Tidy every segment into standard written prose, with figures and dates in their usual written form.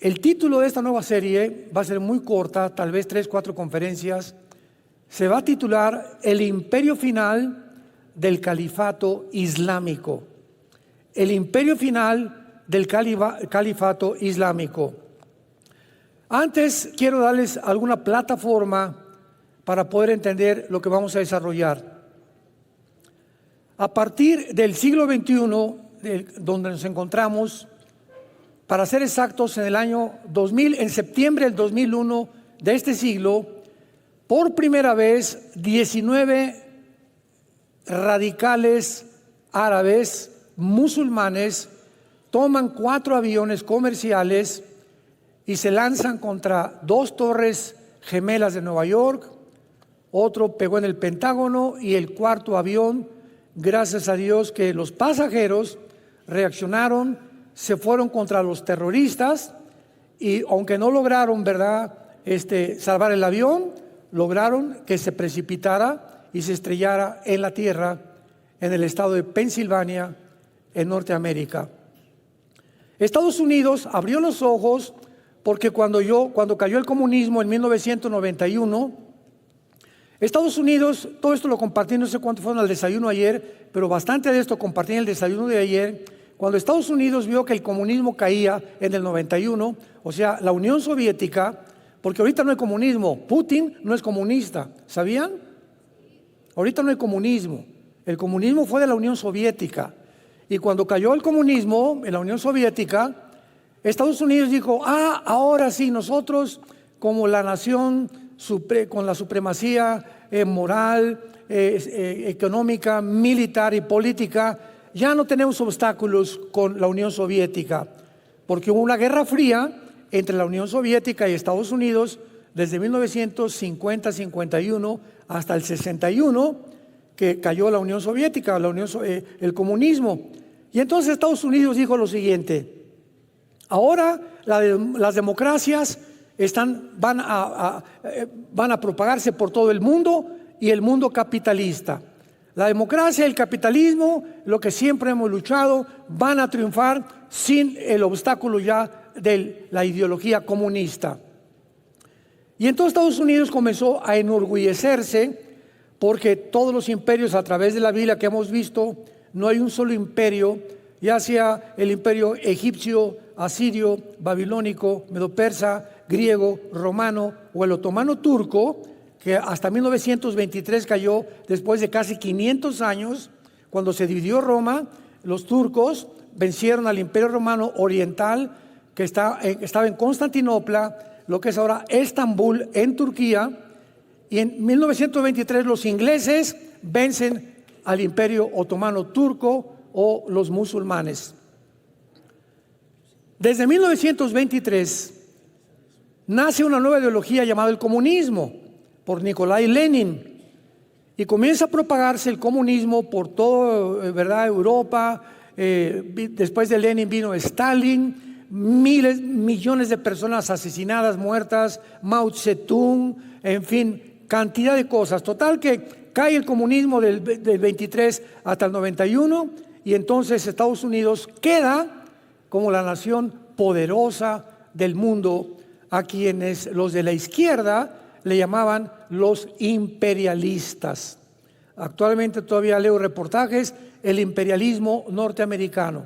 El título de esta nueva serie va a ser muy corta, tal vez 3, 4 conferencias. Se va a titular El imperio final del califato islámico. El imperio final del califato islámico. Antes quiero darles alguna plataforma para poder entender lo que vamos a desarrollar. A partir del siglo XXI, donde nos encontramos, para ser exactos, en el año 2000, en septiembre del 2001 de este siglo, por primera vez 19 radicales árabes musulmanes toman 4 aviones comerciales y se lanzan contra 2 torres gemelas de Nueva York. Otro pegó en el Pentágono y el 4.º avión, gracias a Dios que los pasajeros reaccionaron, se fueron contra los terroristas y aunque no lograron, salvar el avión, lograron que se precipitara y se estrellara en la tierra en el estado de Pensilvania, en Norteamérica. Estados Unidos abrió los ojos porque cuando cayó el comunismo en 1991, Estados Unidos, todo esto lo compartí, no sé cuánto fueron al desayuno ayer, pero bastante de esto compartí en el desayuno de ayer. Cuando Estados Unidos vio que el comunismo caía en el 91, o sea, la Unión Soviética, porque ahorita no hay comunismo, Putin no es comunista, ¿sabían? Ahorita no hay comunismo, el comunismo fue de la Unión Soviética. Y cuando cayó el comunismo en la Unión Soviética, Estados Unidos dijo, ahora sí, nosotros como la nación con la supremacía moral, económica, militar y política, ya no tenemos obstáculos con la Unión Soviética, porque hubo una guerra fría entre la Unión Soviética y Estados Unidos desde 1950-51 hasta el 61, que cayó la Unión Soviética, el comunismo. Y entonces Estados Unidos dijo lo siguiente: ahora las democracias van a propagarse por todo el mundo y el mundo capitalista. La democracia y el capitalismo, lo que siempre hemos luchado, van a triunfar sin el obstáculo ya de la ideología comunista. Y entonces Estados Unidos comenzó a enorgullecerse porque todos los imperios a través de la Biblia que hemos visto, no hay un solo imperio, ya sea el imperio egipcio, asirio, babilónico, medo-persa, griego, romano o el otomano turco, que hasta 1923 cayó después de casi 500 años, cuando se dividió Roma. Los turcos vencieron al imperio romano oriental, que estaba en Constantinopla, lo que es ahora Estambul, en Turquía, y en 1923 los ingleses vencen al imperio otomano turco o los musulmanes. Desde 1923 nace una nueva ideología llamada el comunismo, por Nikolai Lenin, y comienza a propagarse el comunismo por toda Europa. Después de Lenin vino Stalin, millones de personas asesinadas, muertas, Mao Zedong, en fin, cantidad de cosas. Total que cae el comunismo del 23 hasta el 91 y entonces Estados Unidos queda como la nación poderosa del mundo, a quienes los de la izquierda le llamaban los imperialistas. Actualmente todavía leo reportajes, el imperialismo norteamericano.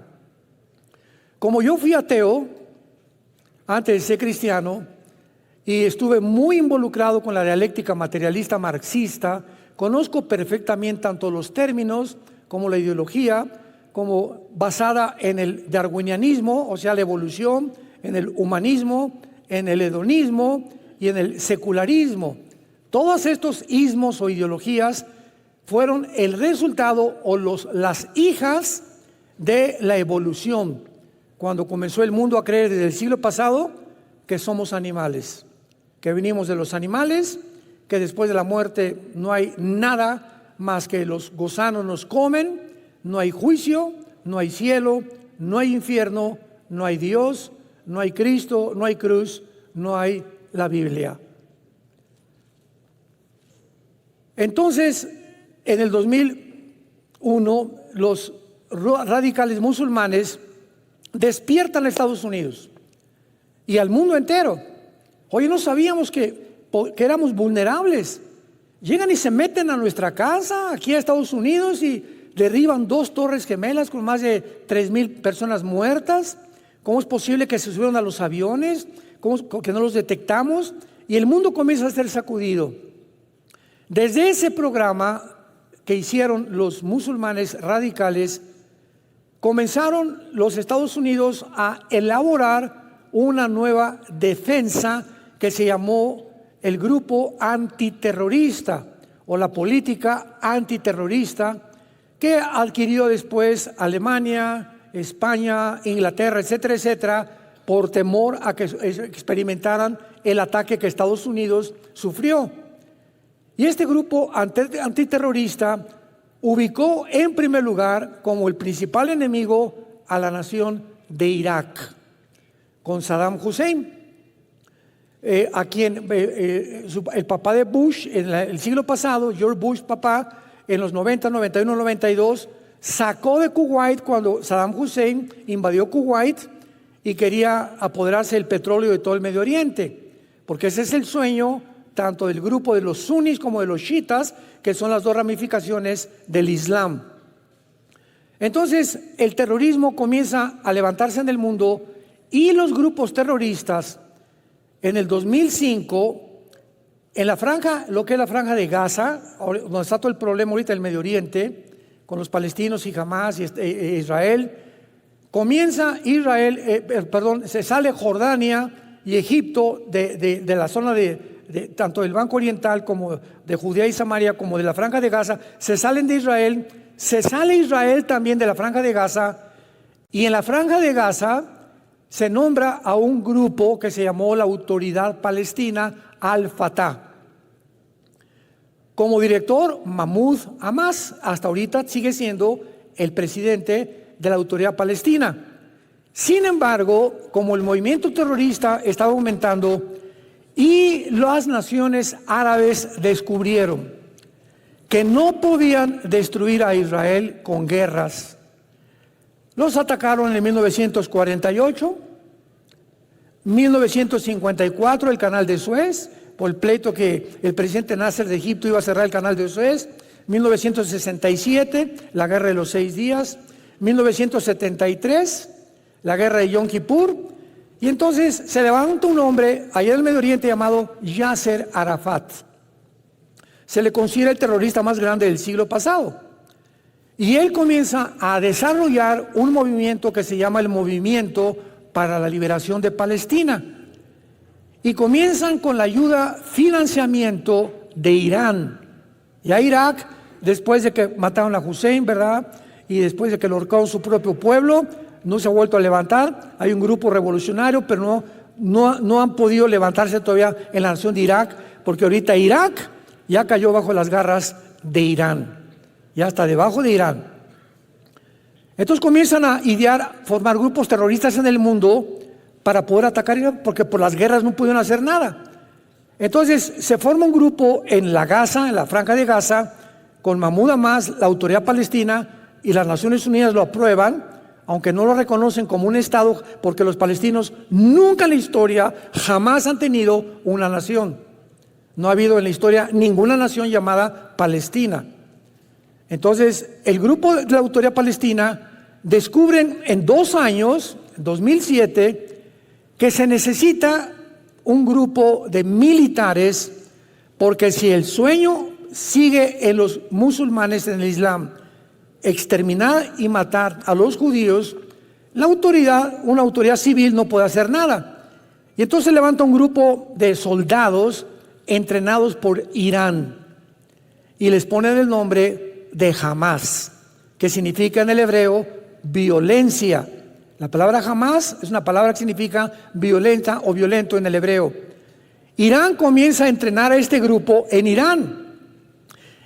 Como yo fui ateo antes de ser cristiano y estuve muy involucrado con la dialéctica materialista marxista, conozco perfectamente tanto los términos como la ideología, como basada en el darwinianismo, o sea, la evolución, en el humanismo, en el hedonismo y en el secularismo. Todos estos ismos o ideologías fueron el resultado o las hijas de la evolución, cuando comenzó el mundo a creer desde el siglo pasado que somos animales, que venimos de los animales, que después de la muerte no hay nada más que los gusanos nos comen, no hay juicio, no hay cielo, no hay infierno, no hay Dios, no hay Cristo, no hay cruz, no hay la Biblia. Entonces, en el 2001, los radicales musulmanes despiertan a Estados Unidos y al mundo entero. Oye, no sabíamos que éramos vulnerables. Llegan y se meten a nuestra casa, aquí a Estados Unidos, y derriban 2 torres gemelas con más de 3,000 personas muertas. ¿Cómo es posible que se subieron a los aviones? ¿Cómo que no los detectamos? Y el mundo comienza a ser sacudido. Desde ese programa que hicieron los musulmanes radicales, comenzaron los Estados Unidos a elaborar una nueva defensa que se llamó el grupo antiterrorista o la política antiterrorista, que adquirió después Alemania, España, Inglaterra, etcétera, etcétera, por temor a que experimentaran el ataque que Estados Unidos sufrió. Y este grupo antiterrorista ubicó en primer lugar como el principal enemigo a la nación de Irak, con Saddam Hussein, a quien el papá de Bush en el siglo pasado, George Bush papá, en los 90, 91, 92, sacó de Kuwait cuando Saddam Hussein invadió Kuwait y quería apoderarse del petróleo de todo el Medio Oriente, porque ese es el sueño tanto del grupo de los sunnis como de los chiitas, que son las 2 ramificaciones del Islam. Entonces, el terrorismo comienza a levantarse en el mundo y los grupos terroristas, en el 2005, en la franja, lo que es la franja de Gaza, donde está todo el problema ahorita del Medio Oriente, con los palestinos y Hamas y Israel, se sale Jordania y Egipto de la zona tanto del Banco Oriental como de Judea y Samaria, como de la franja de Gaza, se salen de Israel, se sale Israel también de la franja de Gaza, y en la franja de Gaza se nombra a un grupo que se llamó la Autoridad Palestina Al-Fatah. Como director, Mahmoud Abbas, hasta ahorita sigue siendo el presidente de la Autoridad Palestina. Sin embargo, como el movimiento terrorista estaba aumentando y las naciones árabes descubrieron que no podían destruir a Israel con guerras, los atacaron en 1948, 1954 el canal de Suez, por el pleito que el presidente Nasser de Egipto iba a cerrar el canal de Suez, 1967 la guerra de los 6 días, 1973 la guerra de Yom Kippur, y entonces se levanta un hombre allá en el Medio Oriente llamado Yasser Arafat. Se le considera el terrorista más grande del siglo pasado. Y él comienza a desarrollar un movimiento que se llama el Movimiento para la Liberación de Palestina. Y comienzan con la ayuda, financiamiento de Irán. Ya Irak, después de que mataron a Hussein, ¿verdad? Y después de que lo ahorcaron su propio pueblo, no se ha vuelto a levantar. Hay un grupo revolucionario, pero no han podido levantarse todavía en la nación de Irak, porque ahorita Irak ya cayó bajo las garras de Irán. Ya está debajo de Irán. Entonces comienzan a formar grupos terroristas en el mundo para poder atacar Irán, porque por las guerras no pudieron hacer nada. Entonces se forma un grupo en la Gaza, en la franja de Gaza, con Mahmoud Abbas, la Autoridad Palestina, y las Naciones Unidas lo aprueban, aunque no lo reconocen como un Estado, porque los palestinos nunca en la historia jamás han tenido una nación. No ha habido en la historia ninguna nación llamada Palestina. Entonces, el grupo de la Autoridad Palestina descubren en 2 años, en 2007, que se necesita un grupo de militares, porque si el sueño sigue en los musulmanes, en el Islam, exterminar y matar a los judíos, una autoridad civil no puede hacer nada. Y entonces levanta un grupo de soldados entrenados por Irán y les ponen el nombre de Hamas, que significa en el hebreo violencia. La palabra Hamas es una palabra que significa violenta o violento en el hebreo. Irán comienza a entrenar a este grupo en Irán,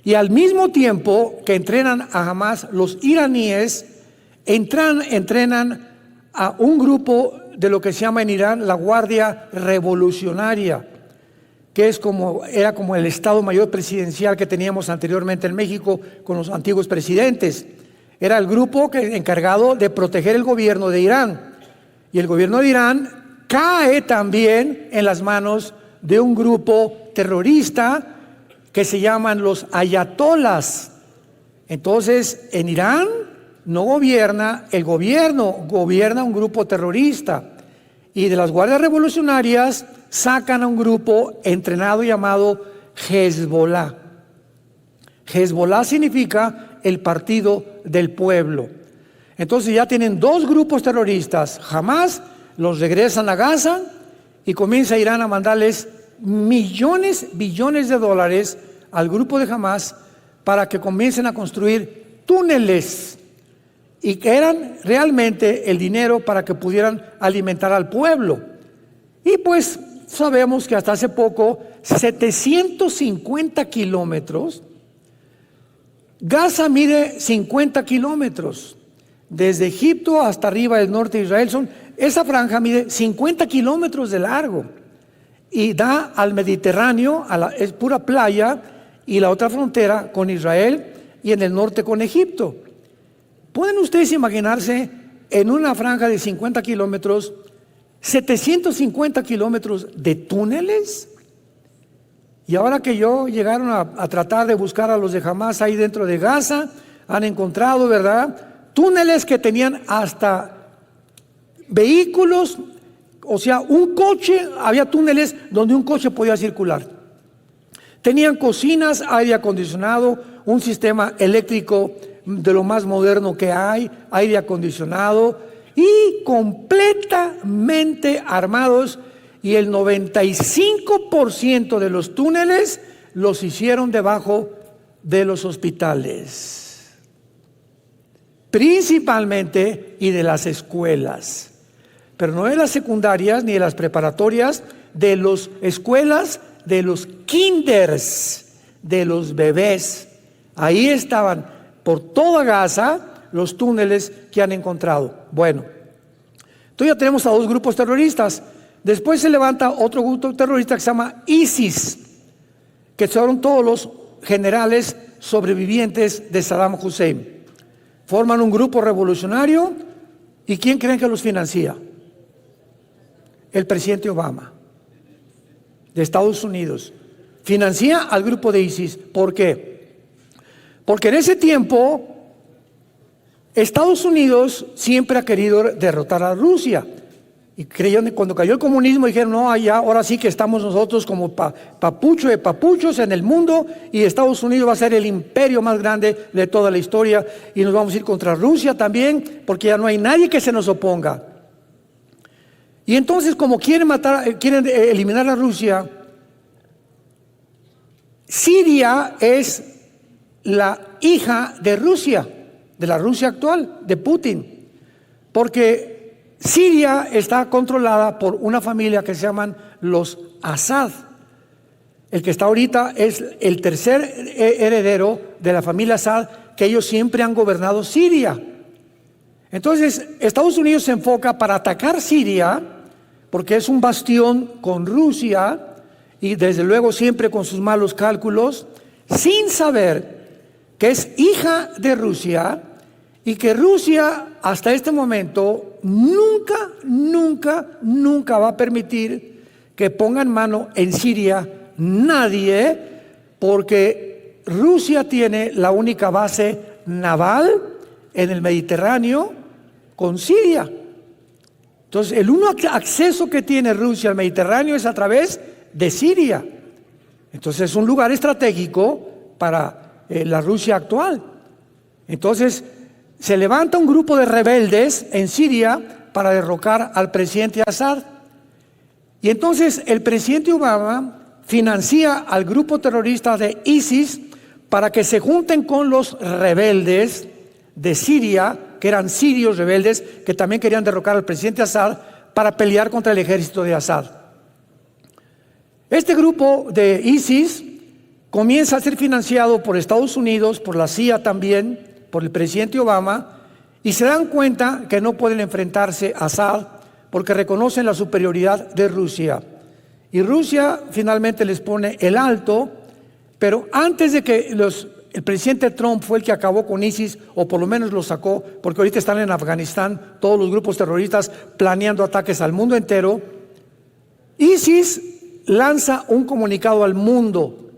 y al mismo tiempo que entrenan a Hamas, los iraníes entrenan a un grupo de lo que se llama en Irán la Guardia Revolucionaria, que era como el Estado Mayor Presidencial que teníamos anteriormente en México con los antiguos presidentes. Era el grupo encargado de proteger el gobierno de Irán. Y el gobierno de Irán cae también en las manos de un grupo terrorista que se llaman los ayatolas. Entonces, en Irán no gobierna el gobierno, gobierna un grupo terrorista. Y de las guardias revolucionarias sacan a un grupo entrenado llamado Hezbollah. Hezbollah significa el partido del pueblo. Entonces ya tienen dos grupos terroristas. Hamas los regresan a Gaza y comienza Irán a mandarles millones, billones de dólares al grupo de Hamas para que comiencen a construir túneles, y que eran realmente el dinero para que pudieran alimentar al pueblo. Y pues sabemos que hasta hace poco 750 kilómetros. Gaza mide 50 kilómetros. Desde Egipto hasta arriba del norte de Israel, esa franja mide 50 kilómetros de largo y da al Mediterráneo, es pura playa, y la otra frontera con Israel y en el norte con Egipto. ¿Pueden ustedes imaginarse en una franja de 50 kilómetros, 750 kilómetros de túneles? Y ahora que llegaron a tratar de buscar a los de Hamas ahí dentro de Gaza, han encontrado, ¿verdad?, túneles que tenían hasta vehículos, o sea, un coche, había túneles donde un coche podía circular. Tenían cocinas, aire acondicionado, un sistema eléctrico de lo más moderno que hay, aire acondicionado, y completamente armados, y el 95% de los túneles los hicieron debajo de los hospitales, principalmente, y de las escuelas, pero no de las secundarias ni de las preparatorias, de las escuelas, de los kinders, de los bebés. Ahí estaban por toda Gaza los túneles que han encontrado. Bueno, entonces ya tenemos a dos grupos terroristas. Después se levanta otro grupo terrorista que se llama ISIS, que son todos los generales sobrevivientes de Saddam Hussein. Forman un grupo revolucionario, ¿y quién creen que los financia? El presidente Obama, de Estados Unidos. Financia al grupo de ISIS. ¿Por qué? Porque en ese tiempo Estados Unidos siempre ha querido derrotar a Rusia. Y creyeron que cuando cayó el comunismo dijeron, no, allá, ahora sí que estamos nosotros como papucho de papuchos en el mundo, y Estados Unidos va a ser el imperio más grande de toda la historia, y nos vamos a ir contra Rusia también, porque ya no hay nadie que se nos oponga. Y entonces, como quieren eliminar a Rusia, Siria es la hija de Rusia, de la Rusia actual, de Putin, porque Siria está controlada por una familia que se llaman los Assad. El que está ahorita es el tercer heredero de la familia Assad, que ellos siempre han gobernado Siria. Entonces, Estados Unidos se enfoca para atacar Siria, porque es un bastión con Rusia, y desde luego siempre con sus malos cálculos, sin saber que es hija de Rusia, y que Rusia hasta este momento nunca va a permitir que pongan mano en Siria nadie, porque Rusia tiene la única base naval en el Mediterráneo con Siria. Entonces, el único acceso que tiene Rusia al Mediterráneo es a través de Siria. Entonces, es un lugar estratégico para la Rusia actual. Entonces, se levanta un grupo de rebeldes en Siria para derrocar al presidente Assad. Y entonces el presidente Obama financia al grupo terrorista de ISIS para que se junten con los rebeldes de Siria, que eran sirios rebeldes, que también querían derrocar al presidente Assad para pelear contra el ejército de Assad. Este grupo de ISIS comienza a ser financiado por Estados Unidos, por la CIA también, por el presidente Obama, y se dan cuenta que no pueden enfrentarse a Assad porque reconocen la superioridad de Rusia. Y Rusia finalmente les pone el alto, pero antes de que el presidente Trump fue el que acabó con ISIS, o por lo menos lo sacó, porque ahorita están en Afganistán todos los grupos terroristas planeando ataques al mundo entero. ISIS lanza un comunicado al mundo.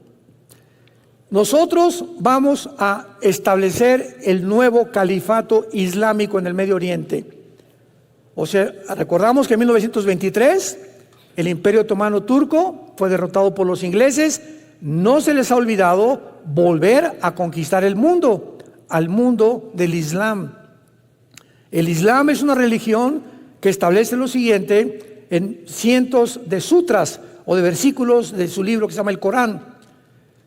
Nosotros vamos a establecer el nuevo califato islámico en el Medio Oriente. O sea, recordamos que en 1923 el Imperio Otomano Turco fue derrotado por los ingleses. No se les ha olvidado volver a conquistar el mundo, al mundo del Islam. El Islam es una religión que establece lo siguiente en cientos de sutras o de versículos de su libro que se llama el Corán.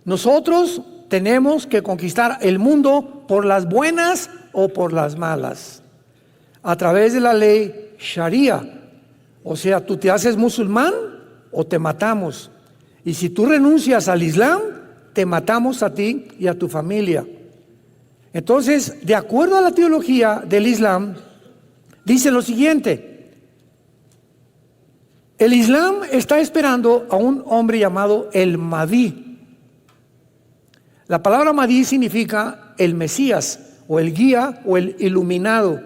Nosotros tenemos que conquistar el mundo por las buenas o por las malas, a través de la ley Sharia. O sea, tú te haces musulmán o te matamos. Y si tú renuncias al Islam, te matamos a ti y a tu familia. Entonces, de acuerdo a la teología del Islam, dice lo siguiente: el Islam está esperando a un hombre llamado el Mahdi. La palabra Mahdi significa el Mesías, o el guía, o el iluminado.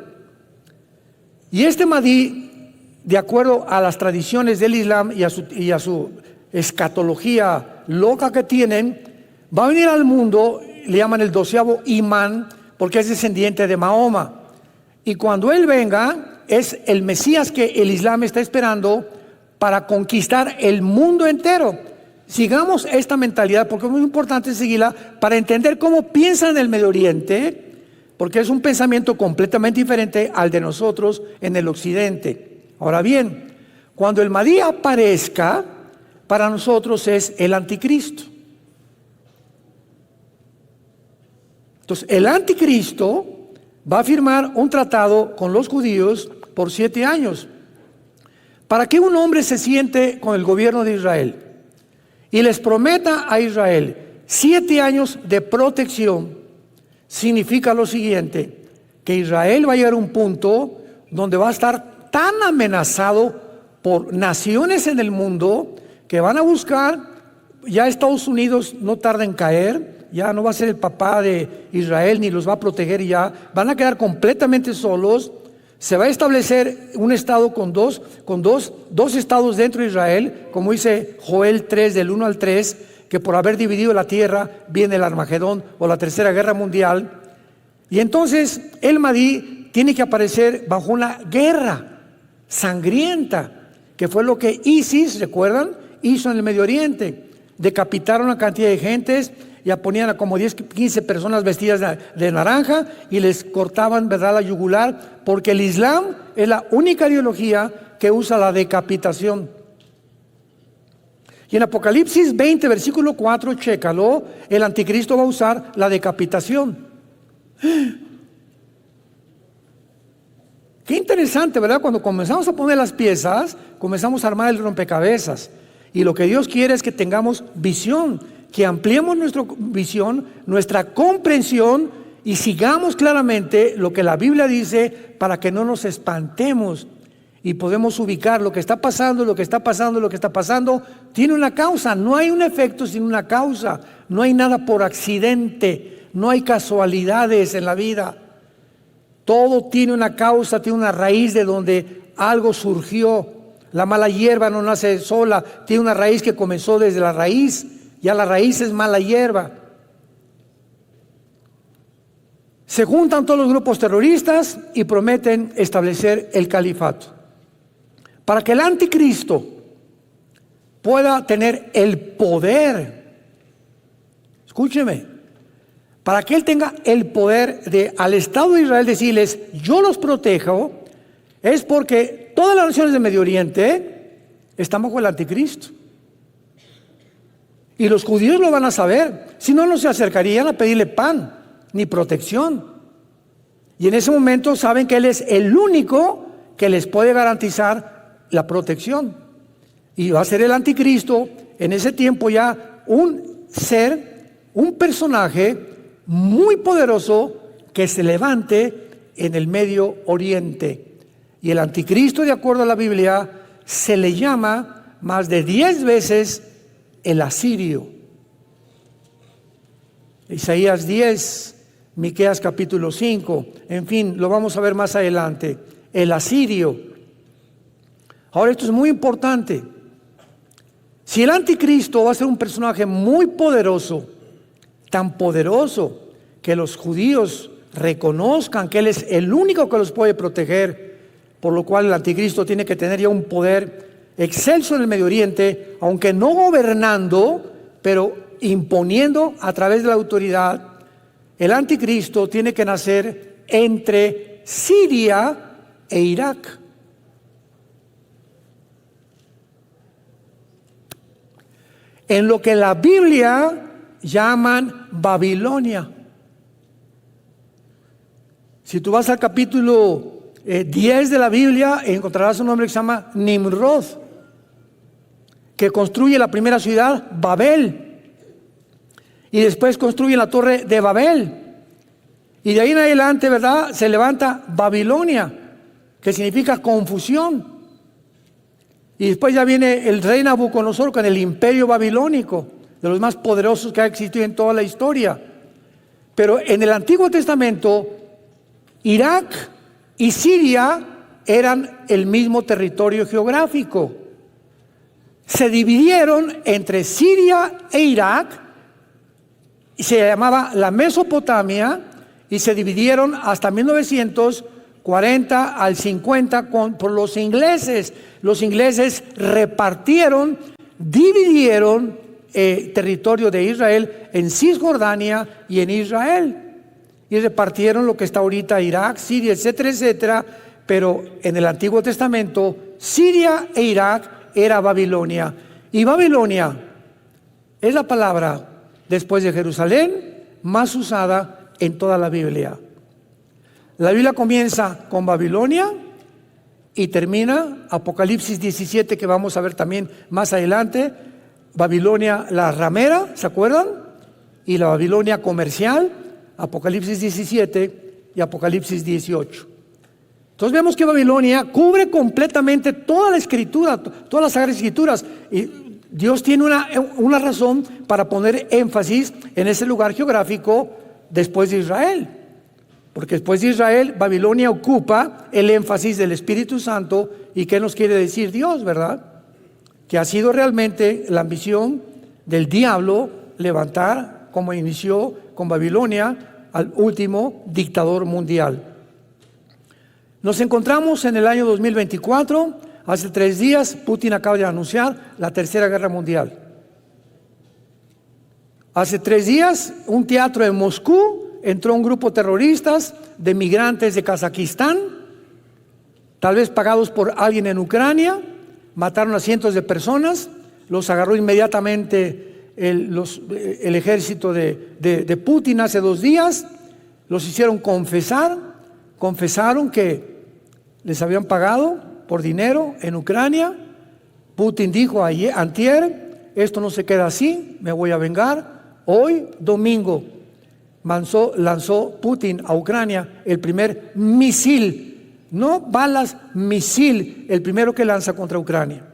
Y este Mahdi, de acuerdo a las tradiciones del Islam y a su escatología loca que tienen, va a venir al mundo, le llaman el 12º imán, porque es descendiente de Mahoma. Y cuando él venga, es el Mesías que el Islam está esperando para conquistar el mundo entero. Sigamos esta mentalidad, porque es muy importante seguirla para entender cómo piensan en el Medio Oriente, porque es un pensamiento completamente diferente al de nosotros en el occidente. Ahora bien, cuando el Mahdi aparezca, para nosotros es el anticristo. Entonces, el anticristo va a firmar un tratado con los judíos por 7 años. Para que un hombre se siente con el gobierno de Israel y les prometa a Israel 7 años de protección, significa lo siguiente: que Israel va a llegar a un punto donde va a estar tan amenazado por naciones en el mundo que van a buscar, ya Estados Unidos no tarda en caer, ya no va a ser el papá de Israel ni los va a proteger, ya van a quedar completamente solos. Se va a establecer un estado con dos estados dentro de Israel, como dice Joel 3 del 1 al 3, que por haber dividido la tierra viene el Armagedón o la Tercera Guerra Mundial. Y entonces el Mahdi tiene que aparecer bajo una guerra sangrienta, que fue lo que ISIS, ¿recuerdan?, hizo en el Medio Oriente. Decapitaron a una cantidad de gentes, ya ponían a como 10, 15 personas vestidas de naranja y les cortaban, ¿verdad?, la yugular, porque el Islam es la única ideología que usa la decapitación. Y en Apocalipsis 20, versículo 4, chécalo, el anticristo va a usar la decapitación. Qué interesante, ¿verdad? Cuando comenzamos a poner las piezas, comenzamos a armar el rompecabezas. Y lo que Dios quiere es que tengamos visión, que ampliemos nuestra visión, nuestra comprensión y sigamos claramente lo que la Biblia dice para que no nos espantemos y podemos ubicar lo que está pasando, lo que está pasando, lo que está pasando. Tiene una causa, no hay un efecto sin una causa, no hay nada por accidente, no hay casualidades en la vida. Todo tiene una causa, tiene una raíz de donde algo surgió. La mala hierba no nace sola, tiene una raíz que comenzó desde la raíz. Ya la raíz es mala hierba. Se juntan todos los grupos terroristas y prometen establecer el califato. Para que el anticristo pueda tener el poder, escúcheme, para que él tenga el poder de al Estado de Israel decirles, yo los protejo, es porque todas las naciones del Medio Oriente están bajo el anticristo. Y los judíos lo van a saber, si no, no se acercarían a pedirle pan ni protección. Y en ese momento saben que él es el único que les puede garantizar la protección. Y va a ser el anticristo en ese tiempo ya un ser, un personaje muy poderoso que se levante en el Medio Oriente. Y el anticristo, de acuerdo a la Biblia, se le llama más de 10 veces el asirio. Isaías 10, Miqueas capítulo 5, en fin, lo vamos a ver más adelante. El asirio. Ahora, esto es muy importante. Si el anticristo va a ser un personaje muy poderoso, tan poderoso que los judíos reconozcan que Él es el único que los puede proteger, por lo cual el anticristo tiene que tener ya un poder excelso en el Medio Oriente, aunque no gobernando, pero imponiendo a través de la autoridad. El anticristo tiene que nacer entre Siria e Irak. En lo que la Biblia llaman Babilonia. Si tú vas al capítulo 10 de la Biblia, encontrarás un hombre que se llama Nimrod, que construye la primera ciudad, Babel, y después construye la torre de Babel, y de ahí en adelante, ¿verdad?, se levanta Babilonia, que significa confusión. Y después ya viene el rey Nabucodonosor con el imperio babilónico, de los más poderosos que ha existido en toda la historia. Pero en el Antiguo Testamento, Irak y Siria eran el mismo territorio geográfico. Se dividieron entre Siria e Irak, y se llamaba la Mesopotamia, y se dividieron hasta 1940 al 50 por los ingleses. Los ingleses repartieron, dividieron territorio de Israel en Cisjordania y en Israel. Y repartieron lo que está ahorita Irak, Siria, etcétera, etcétera. Pero en el Antiguo Testamento, Siria e Irak era Babilonia. Y Babilonia es la palabra, después de Jerusalén, más usada en toda la Biblia. La Biblia comienza con Babilonia y termina Apocalipsis 17, que vamos a ver también más adelante. Babilonia la ramera, ¿se acuerdan? Y la Babilonia comercial, Apocalipsis 17 y Apocalipsis 18. Entonces vemos que Babilonia cubre completamente toda la escritura, todas las Sagradas Escrituras, y Dios tiene una razón para poner énfasis en ese lugar geográfico después de Israel. Porque después de Israel, Babilonia ocupa el énfasis del Espíritu Santo. ¿Y qué nos quiere decir Dios, verdad? Que ha sido realmente la ambición del diablo levantar, como inició con Babilonia, al último dictador mundial. Nos encontramos en el año 2024. Hace 3 días, Putin acaba de anunciar la Tercera Guerra Mundial. Hace 3 días, un teatro en Moscú, entró un grupo de terroristas de migrantes de Kazajistán, tal vez pagados por alguien en Ucrania, mataron a cientos de personas, los agarró inmediatamente el ejército de Putin hace 2 días, los hicieron confesaron que les habían pagado por dinero en Ucrania. Putin dijo antier, esto no se queda así, me voy a vengar. Hoy, domingo, lanzó Putin a Ucrania el primer misil, no balas, misil, el primero que lanza contra Ucrania.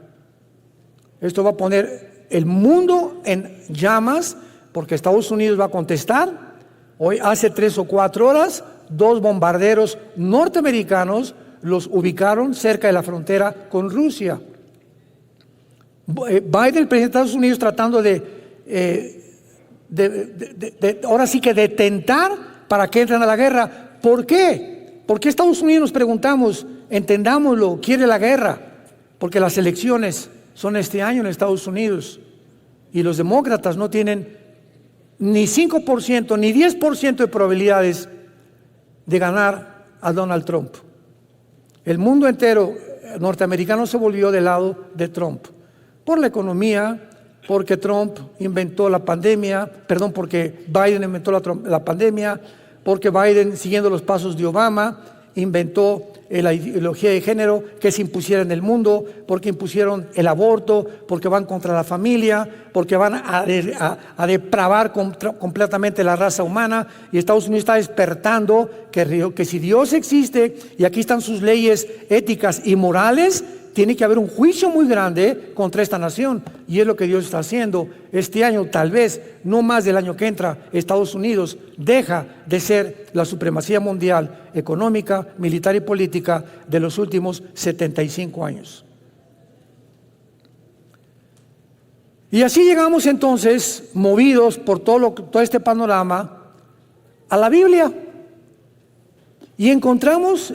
Esto va a poner el mundo en llamas, porque Estados Unidos va a contestar. Hoy, hace 3 o 4 horas, 2 bombarderos norteamericanos los ubicaron cerca de la frontera con Rusia. Biden, el presidente de Estados Unidos, tratando ahora sí que de tentar para que entren a la guerra. ¿Por qué? ¿Por qué Estados Unidos, nos preguntamos, entendámoslo, quiere la guerra? Porque las elecciones son este año en Estados Unidos y los demócratas no tienen ni 5% ni 10% de probabilidades de ganar a Donald Trump. El mundo entero norteamericano se volvió del lado de Trump por la economía, porque Trump inventó la pandemia, porque Biden inventó la pandemia, porque Biden, siguiendo los pasos de Obama, inventó la ideología de género que se impusiera en el mundo, porque impusieron el aborto, porque van contra la familia, porque van a depravar completamente la raza humana. Y Estados Unidos está despertando que si Dios existe y aquí están sus leyes éticas y morales, tiene que haber un juicio muy grande contra esta nación, y es lo que Dios está haciendo. Este año, tal vez, no más del año que entra, Estados Unidos deja de ser la supremacía mundial económica, militar y política de los últimos 75 años. Y así llegamos entonces, movidos por todo este panorama, a la Biblia. Y encontramos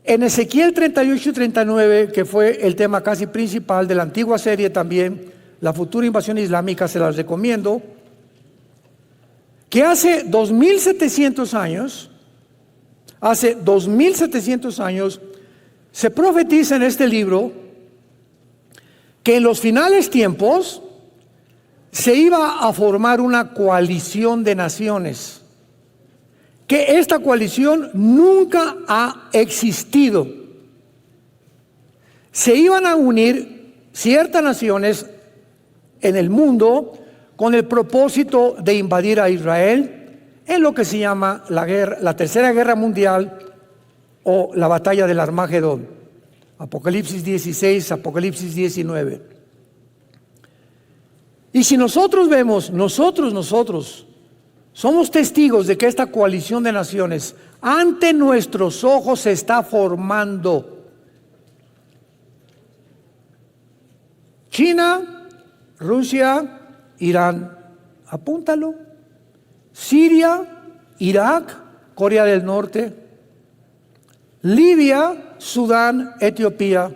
en Ezequiel 38 y 39, que fue el tema casi principal de la antigua serie también, la futura invasión islámica, se las recomiendo, que hace 2700 años, se profetiza en este libro que en los finales tiempos se iba a formar una coalición de naciones, que esta coalición nunca ha existido. Se iban a unir ciertas naciones en el mundo con el propósito de invadir a Israel en lo que se llama la Tercera Guerra Mundial o la Batalla del Armagedón. Apocalipsis 16, Apocalipsis 19. Y si nosotros vemos, nosotros somos testigos de que esta coalición de naciones ante nuestros ojos se está formando. China, Rusia, Irán, apúntalo. Siria, Irak, Corea del Norte, Libia, Sudán, Etiopía,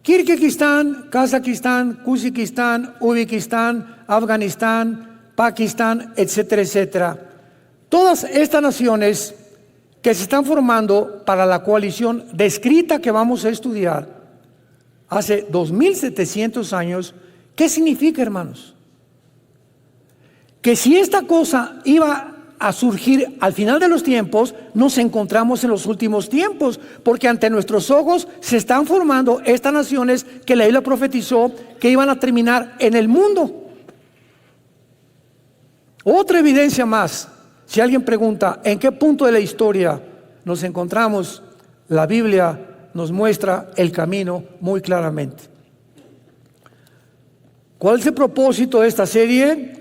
Kirguistán, Kazajistán, Kuzbekistán, Uzbekistán, Afganistán, Pakistán, etcétera, etcétera. Todas estas naciones que se están formando para la coalición descrita que vamos a estudiar hace 2700 años, ¿qué significa, hermanos? Que si esta cosa iba a surgir al final de los tiempos, nos encontramos en los últimos tiempos, porque ante nuestros ojos se están formando estas naciones que la Biblia profetizó que iban a terminar en el mundo. Otra evidencia más, si alguien pregunta en qué punto de la historia nos encontramos, la Biblia nos muestra el camino muy claramente. ¿Cuál es el propósito de esta serie?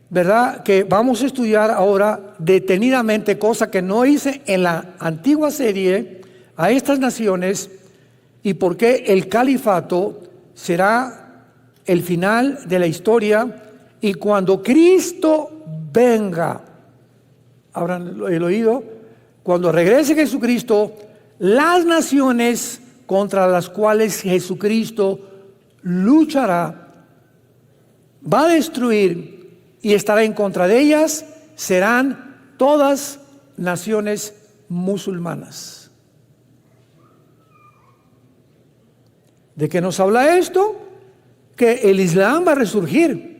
¿Verdad? Que vamos a estudiar ahora detenidamente, cosa que no hice en la antigua serie, a estas naciones y por qué el califato será el final de la historia, y cuando Cristo venga, habrán el oído, cuando regrese Jesucristo, las naciones contra las cuales Jesucristo luchará, va a destruir y estará en contra de ellas, serán todas naciones musulmanas. ¿De qué nos habla esto? Que el Islam va a resurgir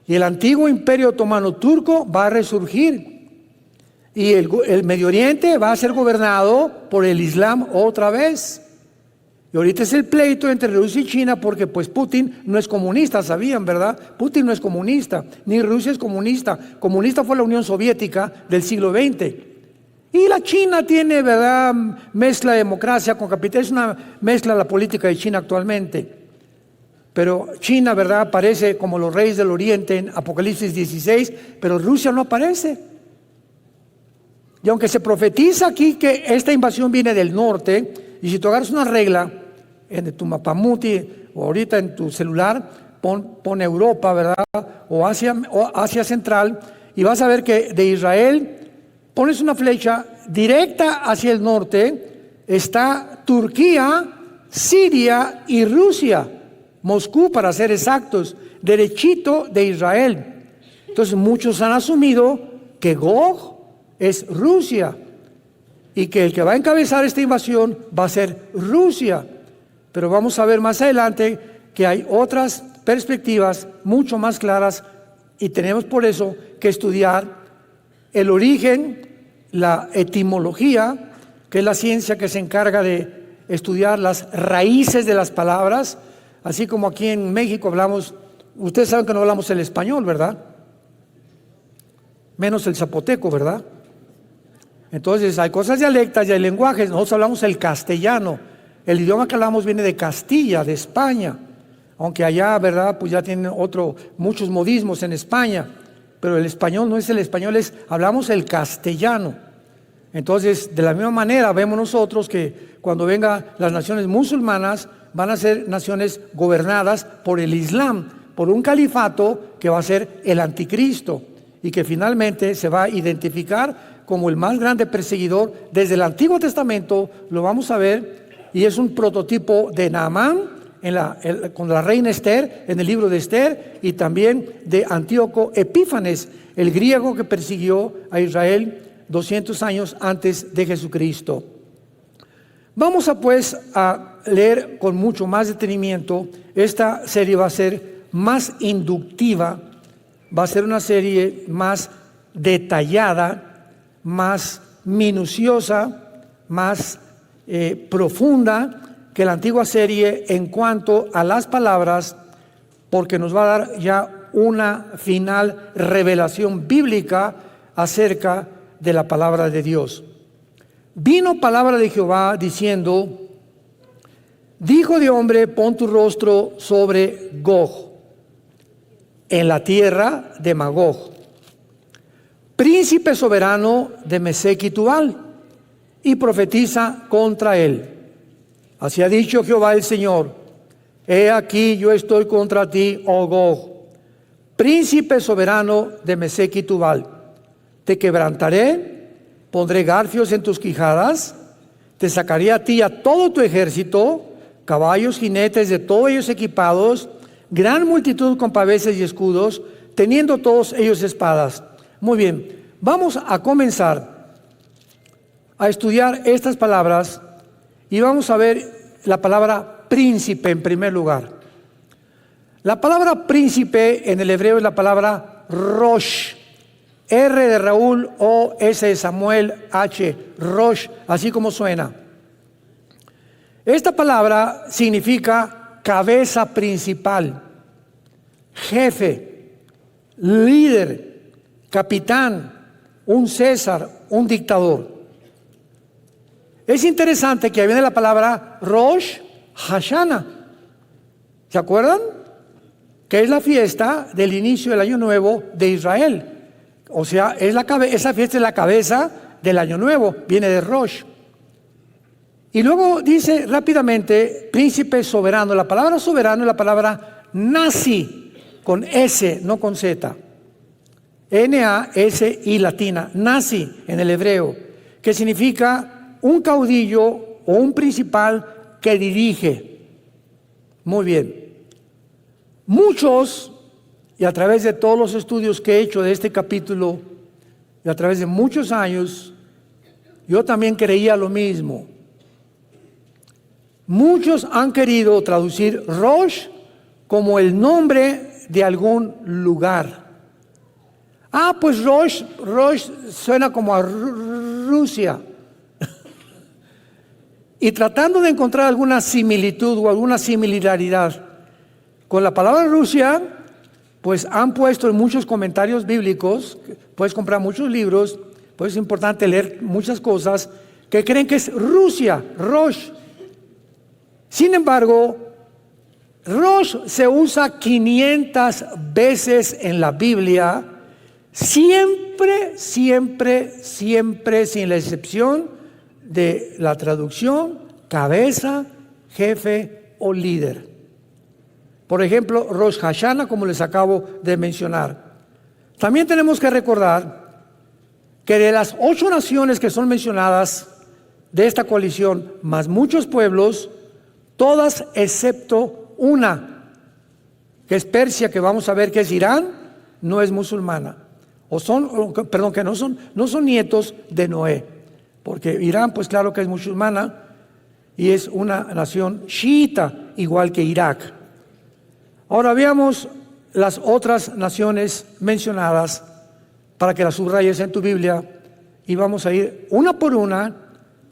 y el antiguo imperio otomano turco va a resurgir y el Medio Oriente va a ser gobernado por el Islam otra vez. Y ahorita es el pleito entre Rusia y China porque pues Putin no es comunista, sabían, ¿verdad? Putin no es comunista, ni Rusia es comunista. Comunista fue la Unión Soviética del siglo XX. Y la China tiene, ¿verdad?, mezcla de democracia con capitalismo, es una mezcla la política de China actualmente. Pero China, ¿verdad?, aparece como los reyes del Oriente en Apocalipsis 16, pero Rusia no aparece. Y aunque se profetiza aquí que esta invasión viene del norte, y si tú agarras una regla en tu mapamuti o ahorita en tu celular, pon Europa, ¿verdad?, o Asia Central, y vas a ver que de Israel pones una flecha directa hacia el norte, está Turquía, Siria y Rusia, Moscú para ser exactos, derechito de Israel. Entonces muchos han asumido que Gog es Rusia y que el que va a encabezar esta invasión va a ser Rusia. Pero vamos a ver más adelante que hay otras perspectivas mucho más claras y tenemos por eso que estudiar el origen, la etimología, que es la ciencia que se encarga de estudiar las raíces de las palabras, así como aquí en México hablamos, ustedes saben que no hablamos el español, ¿verdad? Menos el zapoteco, ¿verdad? Entonces hay cosas dialectas y hay lenguajes. Nosotros hablamos el castellano. El idioma que hablamos viene de Castilla, de España. Aunque allá, ¿verdad?, pues ya tienen muchos modismos en España. Pero el español no es el español, hablamos el castellano. Entonces, de la misma manera vemos nosotros que cuando vengan las naciones musulmanas, van a ser naciones gobernadas por el Islam, por un califato que va a ser el anticristo y que finalmente se va a identificar como el más grande perseguidor. Desde el Antiguo Testamento lo vamos a ver, y es un prototipo de Naamán con la reina Esther, en el libro de Esther, y también de Antíoco Epífanes, el griego que persiguió a Israel 200 años antes de Jesucristo. Vamos a leer con mucho más detenimiento. Esta serie va a ser más inductiva, va a ser una serie más detallada, más minuciosa, más profunda que la antigua serie en cuanto a las palabras, porque nos va a dar ya una final revelación bíblica acerca de la palabra de Dios. Vino palabra de Jehová diciendo: Hijo de hombre, pon tu rostro sobre Gog, en la tierra de Magog, príncipe soberano de Mesec y Tubal, y profetiza contra él. Así ha dicho Jehová el Señor: He aquí yo estoy contra ti, oh Gog, príncipe soberano de Mesec y Tubal. Te quebrantaré, pondré garfios en tus quijadas, te sacaré a ti y a todo tu ejército, caballos, jinetes, de todos ellos equipados, gran multitud con paveses y escudos, teniendo todos ellos espadas. Muy bien, vamos a comenzar a estudiar estas palabras y vamos a ver la palabra príncipe en primer lugar. La palabra príncipe en el hebreo es la palabra Rosh, R de Raúl, O, S de Samuel, H, Rosh, así como suena. Esta palabra significa cabeza principal, jefe, líder, capitán, un César, un dictador. Es interesante que viene la palabra Rosh Hashanah. ¿Se acuerdan? Que es la fiesta del inicio del año nuevo de Israel. O sea, esa fiesta es la cabeza del año nuevo, viene de Rosh. Y luego dice rápidamente, príncipe soberano. La palabra soberano es la palabra Nasi, con S, no con Z. N-A-S-I latina, Nasi en el hebreo, que significa un caudillo o un principal que dirige. Muy bien. Muchos, y a través de todos los estudios que he hecho de este capítulo, y a través de muchos años, yo también creía lo mismo. Muchos han querido traducir Rosh como el nombre de algún lugar. Pues Rosh suena como a Rusia. Y tratando de encontrar alguna similitud o alguna similaridad con la palabra Rusia, pues han puesto en muchos comentarios bíblicos, puedes comprar muchos libros, pues es importante leer muchas cosas, que creen que es Rusia, Rosh. Sin embargo, Rosh se usa 500 veces en la Biblia, siempre, sin la excepción de la traducción, cabeza, jefe o líder. Por ejemplo, Rosh Hashanah, como les acabo de mencionar. También tenemos que recordar que de las 8 naciones que son mencionadas de esta coalición, más muchos pueblos, todas excepto una, que es Persia, que vamos a ver que es Irán, no es musulmana. Que no son nietos de Noé, porque Irán, pues claro que es musulmana y es una nación chiita, igual que Irak. Ahora veamos las otras naciones mencionadas para que las subrayes en tu Biblia y vamos a ir una por una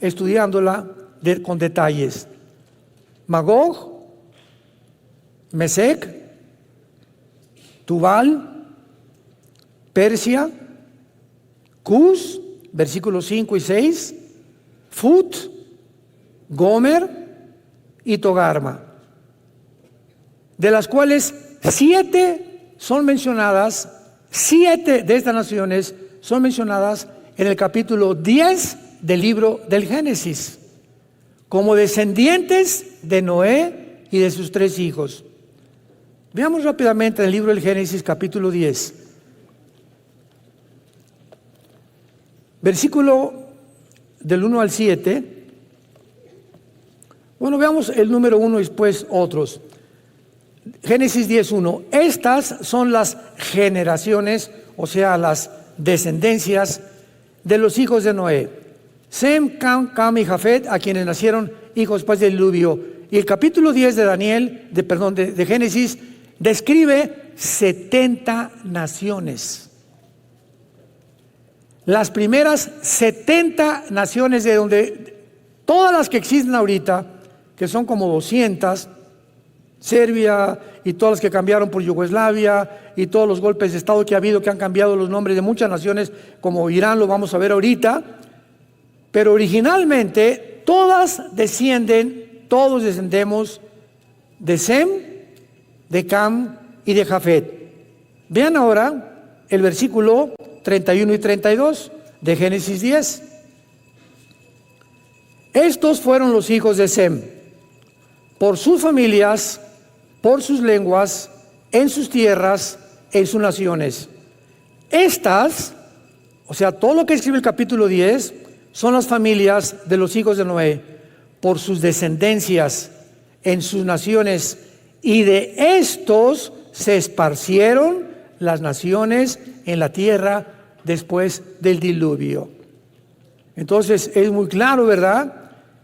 estudiándola con detalles. Magog, Mesec, Tubal, Persia, Cus, versículos 5 y 6, Fut, Gomer y Togarma, de las cuales 7 son mencionadas, 7 de estas naciones son mencionadas en el capítulo 10 del libro del Génesis, como descendientes de Noé y de sus 3 hijos. Veamos rápidamente el libro del Génesis, capítulo 10. Versículo del 1 al 7. Bueno, veamos el número 1 y después otros. Génesis 10:1. Estas son las generaciones, o sea, las descendencias de los hijos de Noé. Sem, Cam y Jafet, a quienes nacieron hijos después del diluvio. Y el capítulo 10 de Génesis describe 70 naciones. Las primeras 70 naciones, de donde todas las que existen ahorita, que son como 200, Serbia y todas las que cambiaron por Yugoslavia y todos los golpes de Estado que ha habido, que han cambiado los nombres de muchas naciones, como Irán, lo vamos a ver ahorita. Pero originalmente todos descendemos de Sem, de Cam y de Jafet. Vean ahora el versículo 31 y 32 de Génesis 10. Estos fueron los hijos de Sem, por sus familias, por sus lenguas, en sus tierras, en sus naciones. Estas, o sea, todo lo que escribe el capítulo 10, son las familias de los hijos de Noé, por sus descendencias, en sus naciones, y de estos se esparcieron las naciones en la tierra después del diluvio. Entonces es muy claro, ¿verdad?,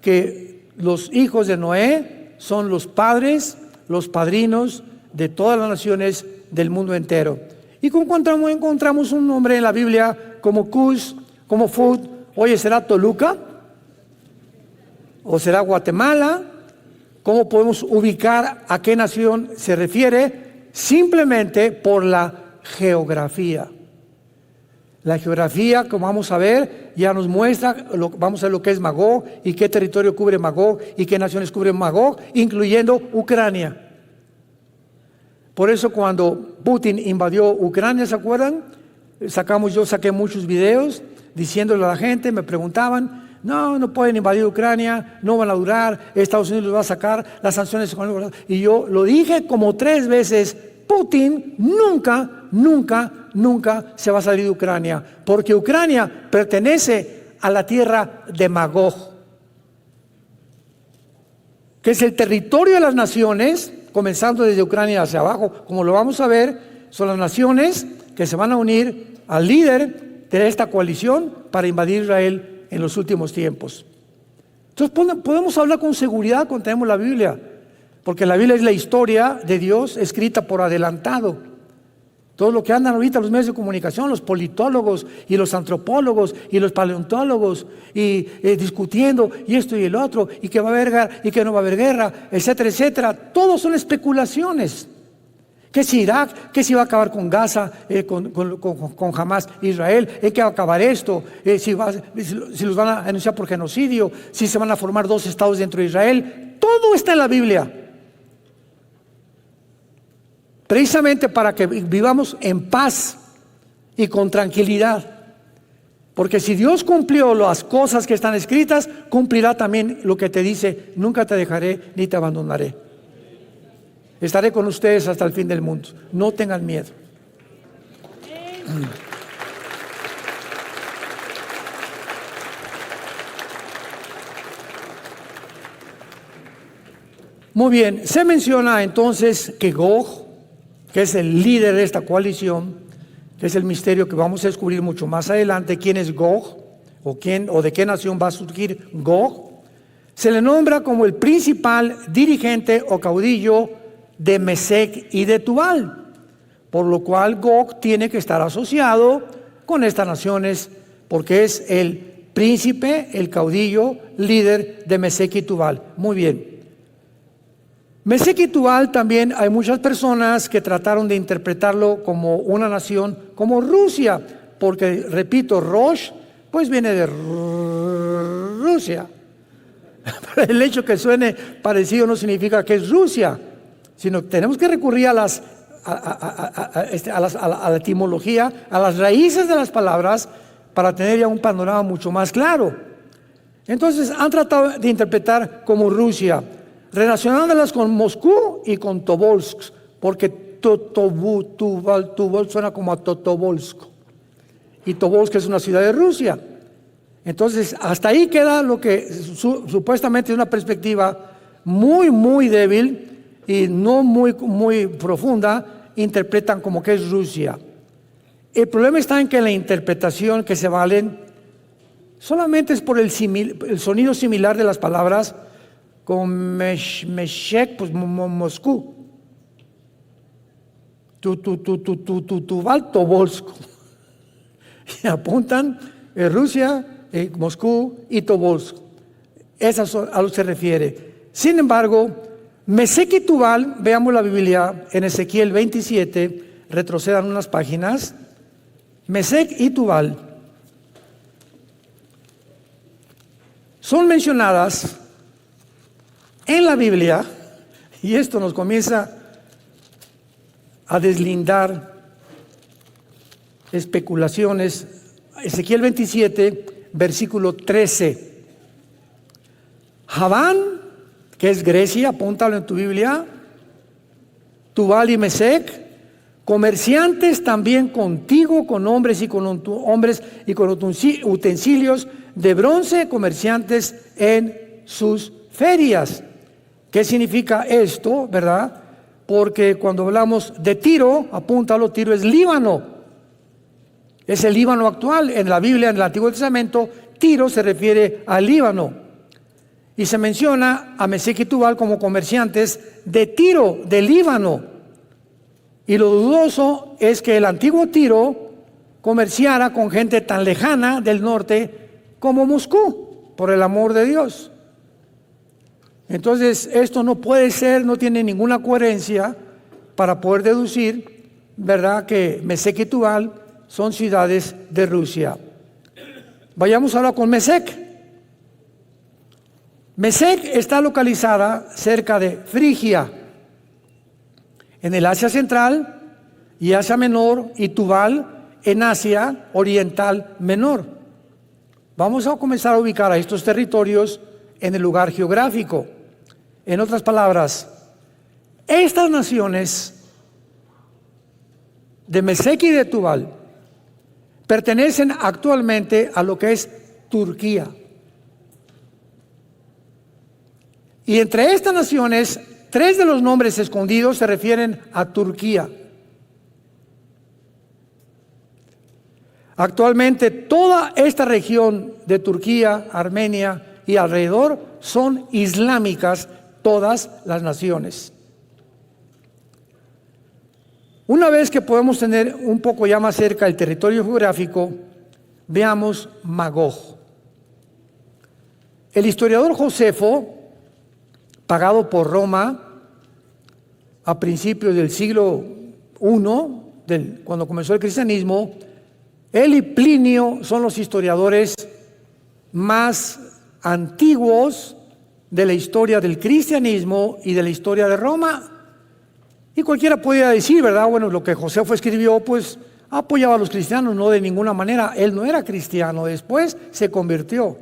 que los hijos de Noé son los padres, los padrinos de todas las naciones del mundo entero. Y encontramos un nombre en la Biblia como Cush, como Fud. Oye, ¿será Toluca? ¿O será Guatemala? ¿Cómo podemos ubicar a qué nación se refiere? Simplemente por la geografía. La geografía, como vamos a ver, ya nos muestra, vamos a ver lo que es Magog y qué territorio cubre Magog y qué naciones cubre Magog, incluyendo Ucrania. Por eso cuando Putin invadió Ucrania, ¿se acuerdan? Yo saqué muchos videos diciéndole a la gente, me preguntaban, no pueden invadir Ucrania, no van a durar, Estados Unidos los va a sacar, las sanciones económicas. Y yo lo dije como 3 veces, Putin nunca se va a salir de Ucrania, porque Ucrania pertenece a la tierra de Magog, que es el territorio de las naciones, comenzando desde Ucrania hacia abajo, como lo vamos a ver, son las naciones que se van a unir al líder de esta coalición para invadir Israel en los últimos tiempos. Entonces podemos hablar con seguridad cuando tenemos la Biblia, porque la Biblia es la historia de Dios escrita por adelantado. Todo lo que andan ahorita los medios de comunicación, los politólogos y los antropólogos y los paleontólogos y discutiendo y esto y el otro, y que va a haber guerra y que no va a haber guerra, etcétera, etcétera. Todos son especulaciones. Que si Irak, que si va a acabar con Gaza, con Hamas, Israel, que va a acabar esto, si los van a anunciar por genocidio, si se van a formar 2 estados dentro de Israel. Todo está en la Biblia. Precisamente para que vivamos en paz y con tranquilidad. Porque si Dios cumplió las cosas que están escritas, cumplirá también lo que te dice: nunca te dejaré ni te abandonaré. Estaré con ustedes hasta el fin del mundo. No tengan miedo. Muy bien, se menciona entonces que Gog, que es el líder de esta coalición, que es el misterio que vamos a descubrir mucho más adelante, quién es Gog o de qué nación va a surgir Gog. Se le nombra como el principal dirigente o caudillo de Mesec y de Tubal, por lo cual Gog tiene que estar asociado con estas naciones, porque es el príncipe, el caudillo, líder de Mesec y Tubal. Muy bien. Mesec y Tubal también hay muchas personas que trataron de interpretarlo como una nación, como Rusia, porque, repito, Rosh, pues viene de Rusia. El hecho que suene parecido no significa que es Rusia, sino que tenemos que recurrir a la etimología, a las raíces de las palabras, para tener ya un panorama mucho más claro. Entonces han tratado de interpretar como Rusia. relacionándolas con Moscú y con Tobolsk, porque Tuval suena como a Totovolsk, y Tobolsk es una ciudad de Rusia. Entonces, hasta ahí queda lo que supuestamente es una perspectiva muy, muy débil y no muy, muy profunda, interpretan como que es Rusia. El problema está en que la interpretación que se valen solamente es por el sonido similar de las palabras, con Meshek, pues Moscú. Tuval, Tobolsk. Y apuntan Rusia, Moscú y Tobolsk. Esas son a lo que se refiere. Sin embargo, Mesec y Tubal, veamos la Biblia en Ezequiel 27, retrocedan unas páginas. Mesec y Tubal son mencionadas en la Biblia, y esto nos comienza a deslindar especulaciones. Ezequiel 27, versículo 13. Javán, que es Grecia, apúntalo en tu Biblia, Tubal y Mesec, comerciantes también contigo, con hombres y con utensilios de bronce, comerciantes en sus ferias. ¿Qué significa esto, verdad? Porque cuando hablamos de Tiro, apúntalo, Tiro es Líbano. Es el Líbano actual. En la Biblia, en el Antiguo Testamento, Tiro se refiere al Líbano. Y se menciona a Mesec y Tubal como comerciantes de Tiro, de Líbano. Y lo dudoso es que el antiguo Tiro comerciara con gente tan lejana del norte como Moscú, por el amor de Dios. Entonces, esto no puede ser, no tiene ninguna coherencia para poder deducir, ¿verdad?, que Mesec y Tubal son ciudades de Rusia. Vayamos ahora con Mesec. Mesec está localizada cerca de Frigia, en el Asia Central y Asia Menor, y Tubal en Asia Oriental Menor. Vamos a comenzar a ubicar a estos territorios en el lugar geográfico. En otras palabras, estas naciones de Mesec y de Tubal pertenecen actualmente a lo que es Turquía. Y entre estas naciones, 3 de los nombres escondidos se refieren a Turquía. Actualmente toda esta región de Turquía, Armenia y alrededor son islámicas, todas las naciones. Una vez que podemos tener un poco ya más cerca el territorio geográfico, veamos Magog. El historiador Josefo, pagado por Roma a principios del siglo I, cuando comenzó el cristianismo, él y Plinio son los historiadores más antiguos de la historia del cristianismo y de la historia de Roma. Y cualquiera podría decir, ¿verdad? Bueno, lo que Josefo escribió, pues apoyaba a los cristianos, no de ninguna manera. Él no era cristiano, después se convirtió.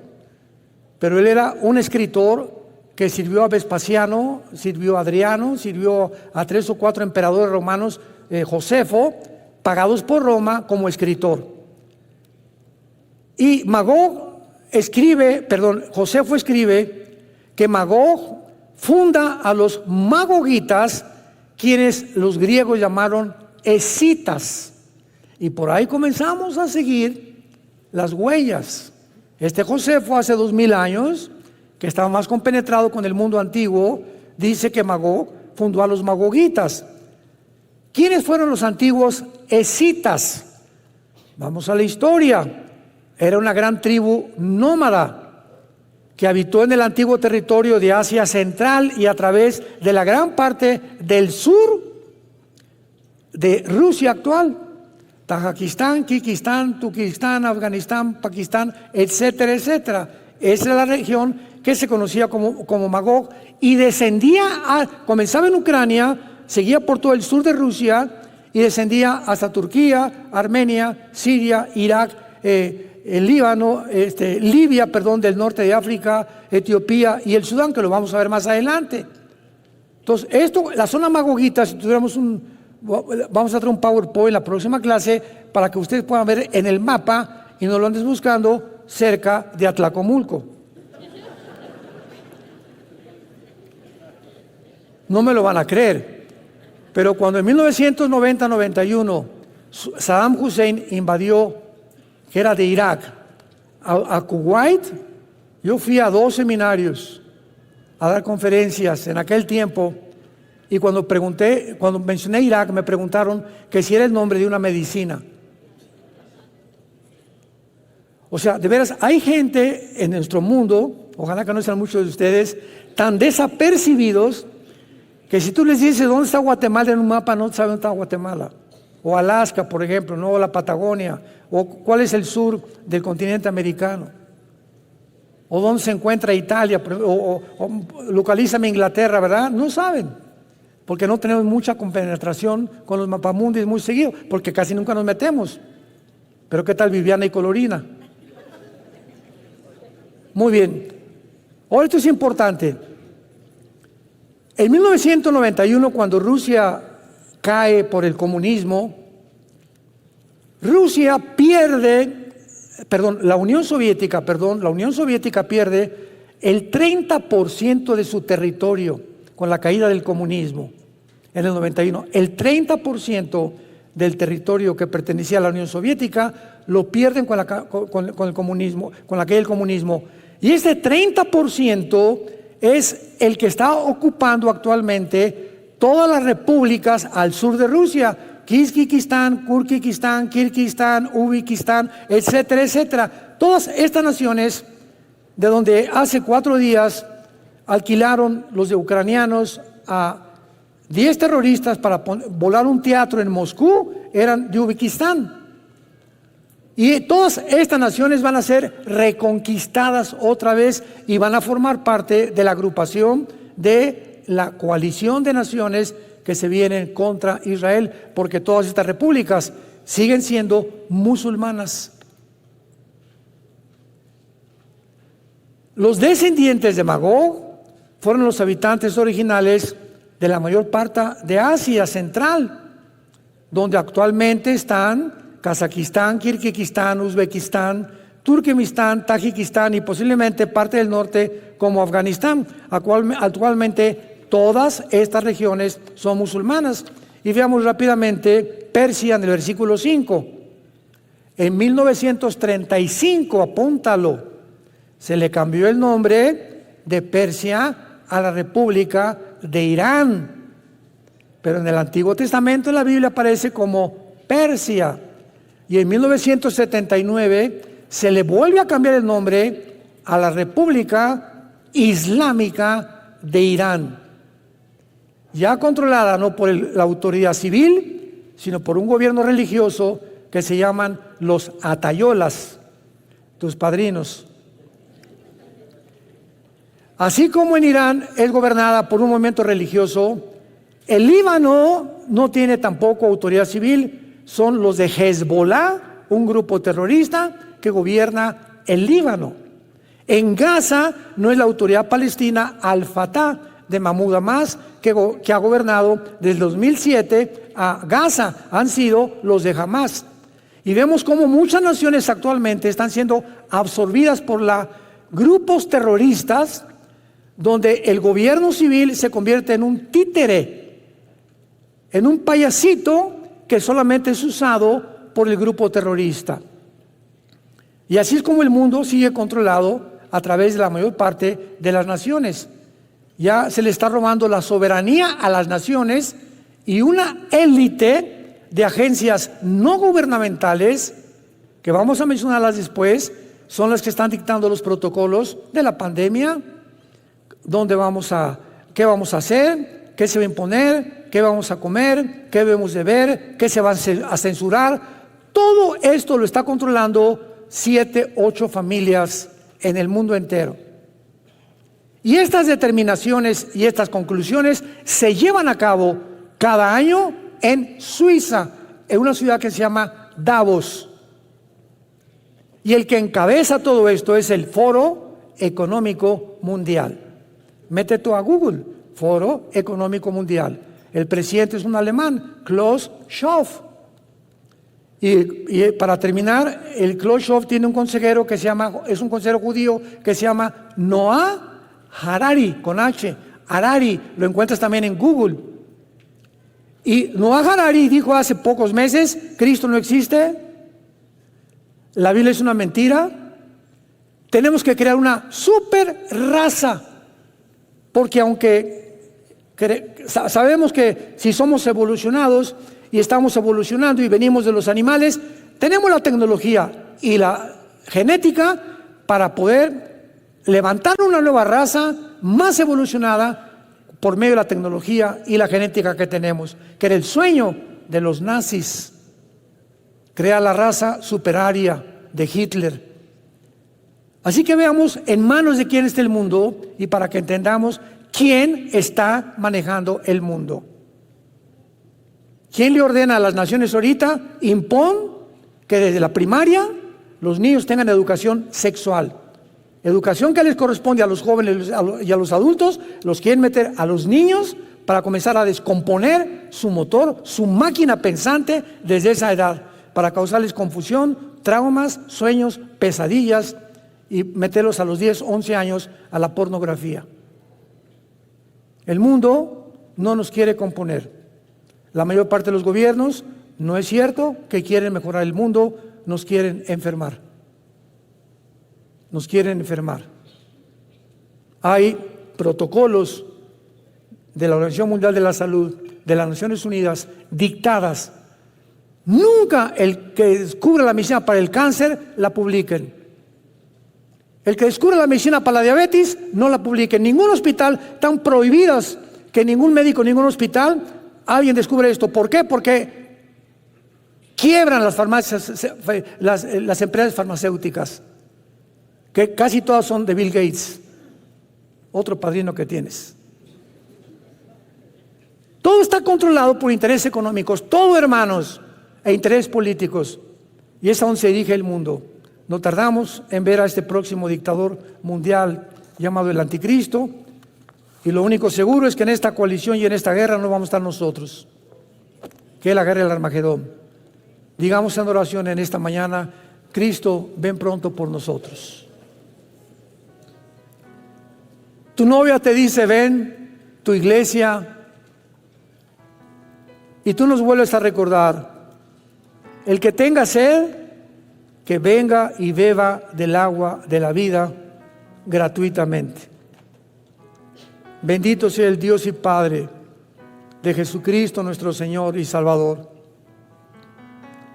Pero él era un escritor que sirvió a Vespasiano, sirvió a Adriano, sirvió a 3 o 4 emperadores romanos, Josefo, pagados por Roma como escritor. Y Josefo escribe que Magog funda a los magogitas, quienes los griegos llamaron escitas. Y por ahí comenzamos a seguir las huellas. Este Josefo, hace 2000 años, que estaba más compenetrado con el mundo antiguo, dice que Magog fundó a los magogitas. ¿Quiénes fueron los antiguos escitas? Vamos a la historia. Era una gran tribu nómada que habitó en el antiguo territorio de Asia Central y a través de la gran parte del sur de Rusia actual, Tajikistán, Kirguistán, Turkistán, Afganistán, Pakistán, etcétera, etcétera. Esa es la región que se conocía como Magog, y comenzaba en Ucrania, seguía por todo el sur de Rusia y descendía hasta Turquía, Armenia, Siria, Irak, el Líbano, Libia, del norte de África, Etiopía y el Sudán, que lo vamos a ver más adelante. Entonces, la zona Magoguita, si tuviéramos vamos a traer un PowerPoint en la próxima clase para que ustedes puedan ver en el mapa y no lo andes buscando cerca de Atlacomulco. No me lo van a creer, pero cuando en 1990-91 Saddam Hussein invadió, que era de Irak, a Kuwait, yo fui a 2 seminarios a dar conferencias en aquel tiempo, y cuando mencioné Irak, me preguntaron que si era el nombre de una medicina. O sea, de veras, hay gente en nuestro mundo, ojalá que no sean muchos de ustedes, tan desapercibidos, que si tú les dices dónde está Guatemala en un mapa, no saben dónde está Guatemala. O Alaska, por ejemplo, ¿no? O la Patagonia, o cuál es el sur del continente americano, o dónde se encuentra Italia, o localízame Inglaterra, ¿verdad? No saben, porque no tenemos mucha compenetración con los mapamundis muy seguido, porque casi nunca nos metemos. Pero ¿qué tal Viviana y Colorina? Muy bien. Ahora esto es importante. En 1991, cuando Rusia cae por el comunismo, la Unión Soviética pierde el 30% de su territorio con la caída del comunismo en el 91. El 30% del territorio que pertenecía a la Unión Soviética lo pierden con el comunismo, con la caída del comunismo. Y ese 30% es el que está ocupando actualmente todas las repúblicas al sur de Rusia: Kirguistán, Kurkistán, Kirguistán, Uzbekistán, etcétera, etcétera. Todas estas naciones, de donde hace 4 días alquilaron los de ucranianos a 10 terroristas para volar un teatro en Moscú, eran de Uzbekistán. Y todas estas naciones van a ser reconquistadas otra vez y van a formar parte de la agrupación de la coalición de naciones que se vienen contra Israel, porque todas estas repúblicas siguen siendo musulmanas. Los descendientes de Magog fueron los habitantes originales de la mayor parte de Asia Central, donde actualmente están Kazajistán, Kirguistán, Uzbekistán, Turkmenistán, Tayikistán y posiblemente parte del norte como Afganistán. Actualmente todas estas regiones son musulmanas. Y veamos rápidamente Persia en el versículo 5. En 1935, apúntalo, se le cambió el nombre de Persia a la República de Irán. Pero en el Antiguo Testamento en la Biblia aparece como Persia. Y en 1979 se le vuelve a cambiar el nombre a la República Islámica de Irán, ya controlada no por la autoridad civil, sino por un gobierno religioso que se llaman los atayolas, tus padrinos. Así como en Irán es gobernada por un movimiento religioso, el Líbano no tiene tampoco autoridad civil. Son los de Hezbollah, un grupo terrorista que gobierna el Líbano. En Gaza no es la autoridad palestina Al-Fatah de Mahmoud Abbas, que ha gobernado desde 2007 a Gaza, han sido los de Hamas. Y vemos cómo muchas naciones actualmente están siendo absorbidas por grupos terroristas, donde el gobierno civil se convierte en un títere, en un payasito que solamente es usado por el grupo terrorista. Y así es como el mundo sigue controlado a través de la mayor parte de las naciones. Ya se le está robando la soberanía a las naciones, y una élite de agencias no gubernamentales, que vamos a mencionarlas después, son las que están dictando los protocolos de la pandemia, qué vamos a hacer, qué se va a imponer, qué vamos a comer, qué debemos de ver, qué se va a censurar. Todo esto lo está controlando 7, 8 familias en el mundo entero. Y estas determinaciones y estas conclusiones se llevan a cabo cada año en Suiza, en una ciudad que se llama Davos. Y el que encabeza todo esto es el Foro Económico Mundial. Métete a Google, Foro Económico Mundial. El presidente es un alemán, Klaus Schwab. Y para terminar, el Klaus Schwab tiene un consejero es un consejero judío que se llama Noah Harari, con H. Harari, lo encuentras también en Google. Y Noah Harari dijo hace pocos meses: Cristo no existe, la Biblia es una mentira, tenemos que crear una super raza, porque aunque sabemos que si somos evolucionados y estamos evolucionando y venimos de los animales, tenemos la tecnología y la genética para poder levantar una nueva raza más evolucionada por medio de la tecnología y la genética que tenemos, que era el sueño de los nazis, crear la raza superaria de Hitler. Así que veamos en manos de quién está el mundo y para que entendamos quién está manejando el mundo. ¿Quién le ordena a las naciones ahorita? Impon que desde la primaria los niños tengan educación sexual. Educación que les corresponde a los jóvenes y a los adultos, los quieren meter a los niños para comenzar a descomponer su motor, su máquina pensante desde esa edad, para causarles confusión, traumas, sueños, pesadillas y meterlos a los 10, 11 años a la pornografía. El mundo no nos quiere componer. La mayor parte de los gobiernos, no es cierto que quieren mejorar el mundo, nos quieren enfermar. Nos quieren enfermar. Hay protocolos de la Organización Mundial de la Salud, de las Naciones Unidas, dictadas. Nunca el que descubre la medicina para el cáncer la publiquen. El que descubre la medicina para la diabetes no la publiquen. Ningún hospital, están prohibidas que ningún médico, ningún hospital, alguien descubre esto. ¿Por qué? Porque quiebran las farmacias, las empresas farmacéuticas, que casi todas son de Bill Gates, otro padrino que tienes. Todo está controlado por intereses económicos, todo, hermanos, e intereses políticos. Y es a donde se dirige el mundo. No tardamos en ver a este próximo dictador mundial llamado el Anticristo, y lo único seguro es que en esta coalición y en esta guerra no vamos a estar nosotros, que es la guerra del Armagedón. Digamos en oración en esta mañana: Cristo, ven pronto por nosotros. Tu novia te dice ven, tu iglesia, y tú nos vuelves a recordar: el que tenga sed, que venga y beba del agua de la vida gratuitamente. Bendito sea el Dios y Padre de Jesucristo nuestro Señor y Salvador,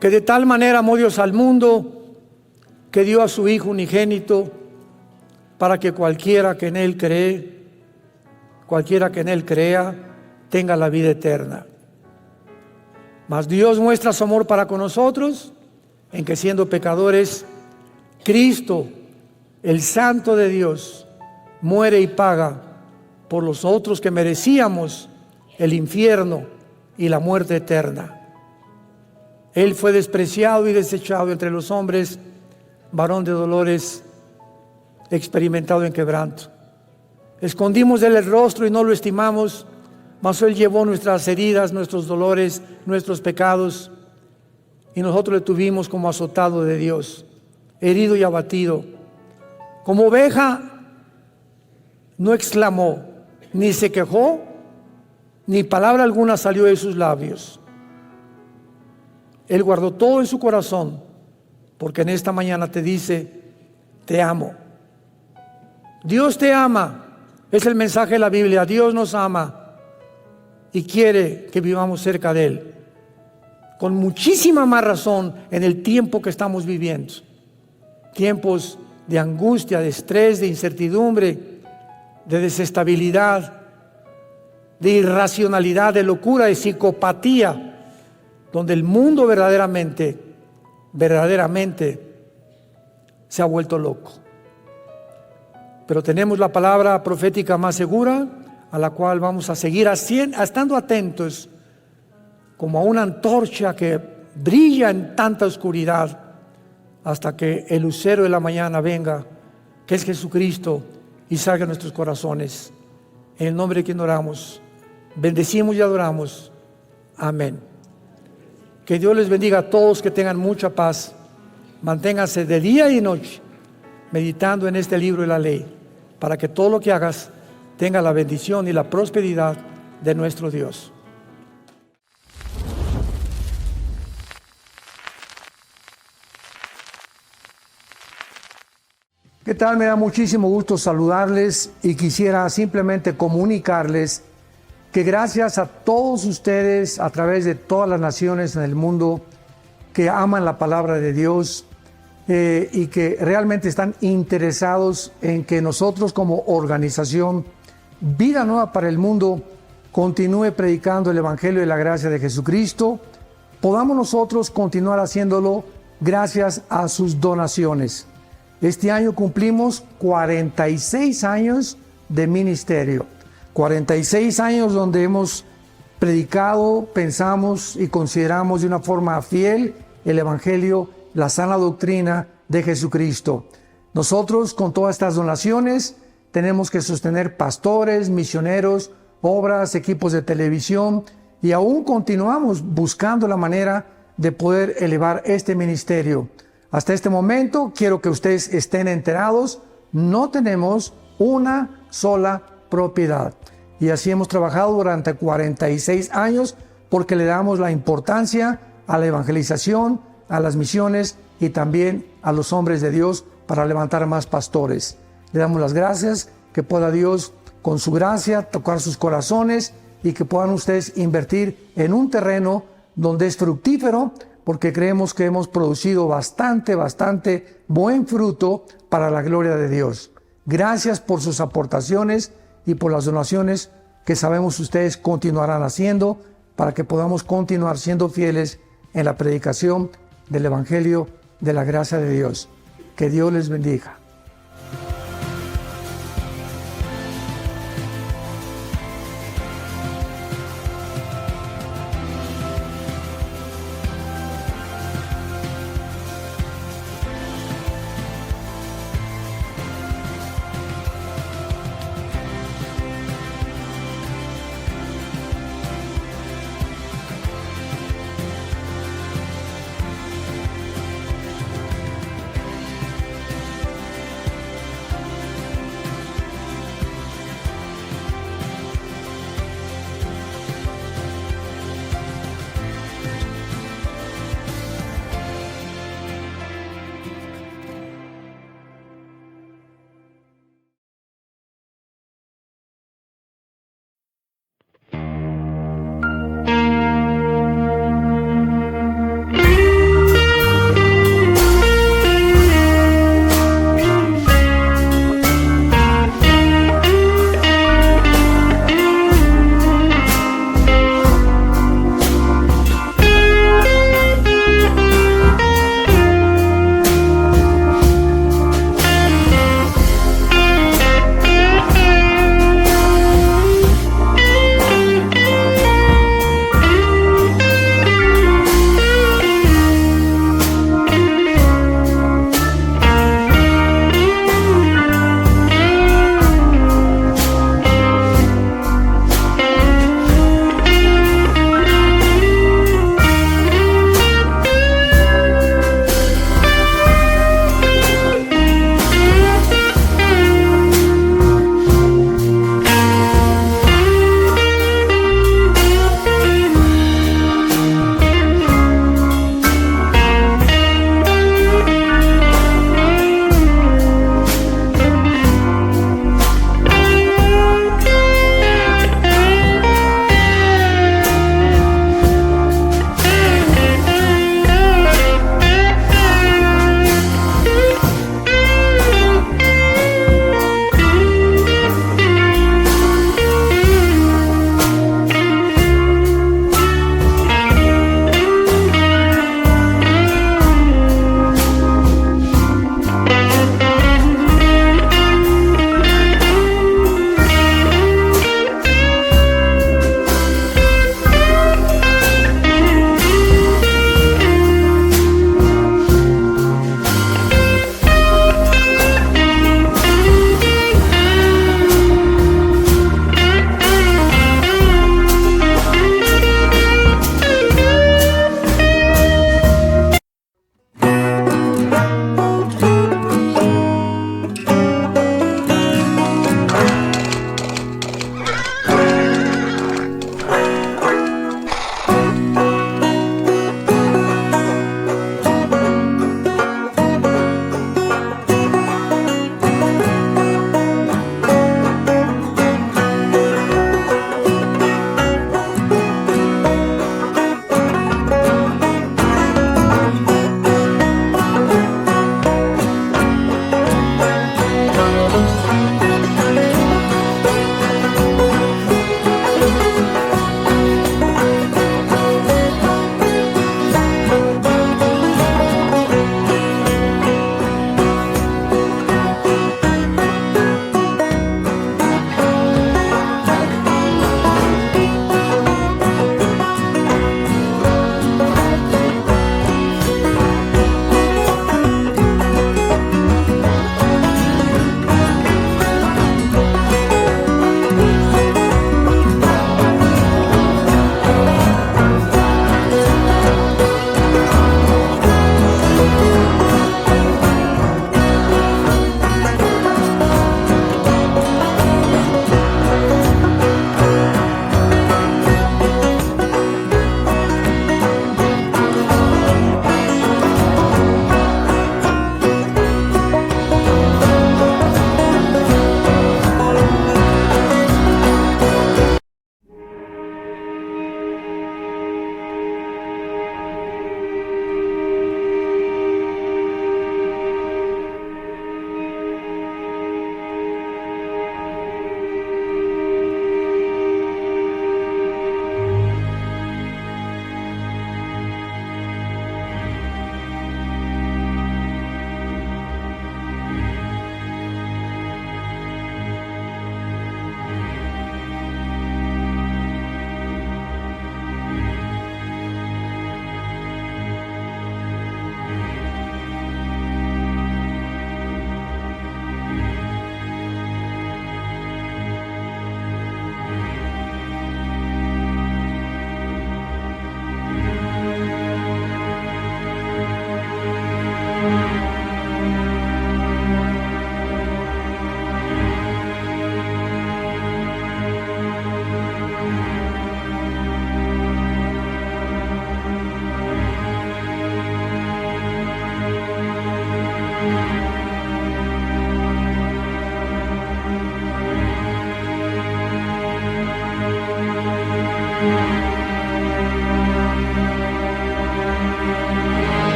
que de tal manera amó Dios al mundo, que dio a su Hijo unigénito, para que cualquiera que en Él crea, tenga la vida eterna. Mas Dios muestra su amor para con nosotros, en que siendo pecadores, Cristo, el Santo de Dios, muere y paga por los otros que merecíamos el infierno y la muerte eterna. Él fue despreciado y desechado entre los hombres, varón de dolores, experimentado en quebranto. Escondimos de él el rostro y no lo estimamos, mas Él llevó nuestras heridas, nuestros dolores, nuestros pecados, y nosotros le tuvimos como azotado de Dios, herido y abatido. Como oveja no exclamó, ni se quejó, ni palabra alguna salió de sus labios. Él guardó todo en su corazón, porque en esta mañana te dice: te amo. Dios te ama, es el mensaje de la Biblia. Dios nos ama y quiere que vivamos cerca de Él, con muchísima más razón en el tiempo que estamos viviendo. Tiempos de angustia, de estrés, de incertidumbre, de desestabilidad, de irracionalidad, de locura, de psicopatía, donde el mundo verdaderamente se ha vuelto loco. Pero tenemos la palabra profética más segura, a la cual vamos a seguir estando atentos, como a una antorcha que brilla en tanta oscuridad, hasta que el lucero de la mañana venga, que es Jesucristo, y salga a nuestros corazones. En el nombre de quien oramos, bendecimos y adoramos. Amén. Que Dios les bendiga a todos, que tengan mucha paz. Manténganse de día y noche meditando en este libro de la ley, para que todo lo que hagas tenga la bendición y la prosperidad de nuestro Dios. ¿Qué tal? Me da muchísimo gusto saludarles y quisiera simplemente comunicarles que gracias a todos ustedes a través de todas las naciones en el mundo que aman la palabra de Dios y que realmente están interesados en que nosotros como organización Vida Nueva para el Mundo continúe predicando el Evangelio de la gracia de Jesucristo, podamos nosotros continuar haciéndolo gracias a sus donaciones. Este año cumplimos 46 años de ministerio, 46 años donde hemos predicado, pensamos y consideramos de una forma fiel el Evangelio, la sana doctrina de Jesucristo. Nosotros con todas estas donaciones tenemos que sostener pastores, misioneros, obras, equipos de televisión y aún continuamos buscando la manera de poder elevar este ministerio. Hasta este momento, quiero que ustedes estén enterados, no tenemos una sola propiedad. Y así hemos trabajado durante 46 años porque le damos la importancia a la evangelización, a las misiones y también a los hombres de Dios para levantar más pastores. Le damos las gracias, que pueda Dios con su gracia tocar sus corazones y que puedan ustedes invertir en un terreno donde es fructífero, porque creemos que hemos producido bastante buen fruto para la gloria de Dios. Gracias por sus aportaciones y por las donaciones que sabemos ustedes continuarán haciendo para que podamos continuar siendo fieles en la predicación del Evangelio de la gracia de Dios. Que Dios les bendiga.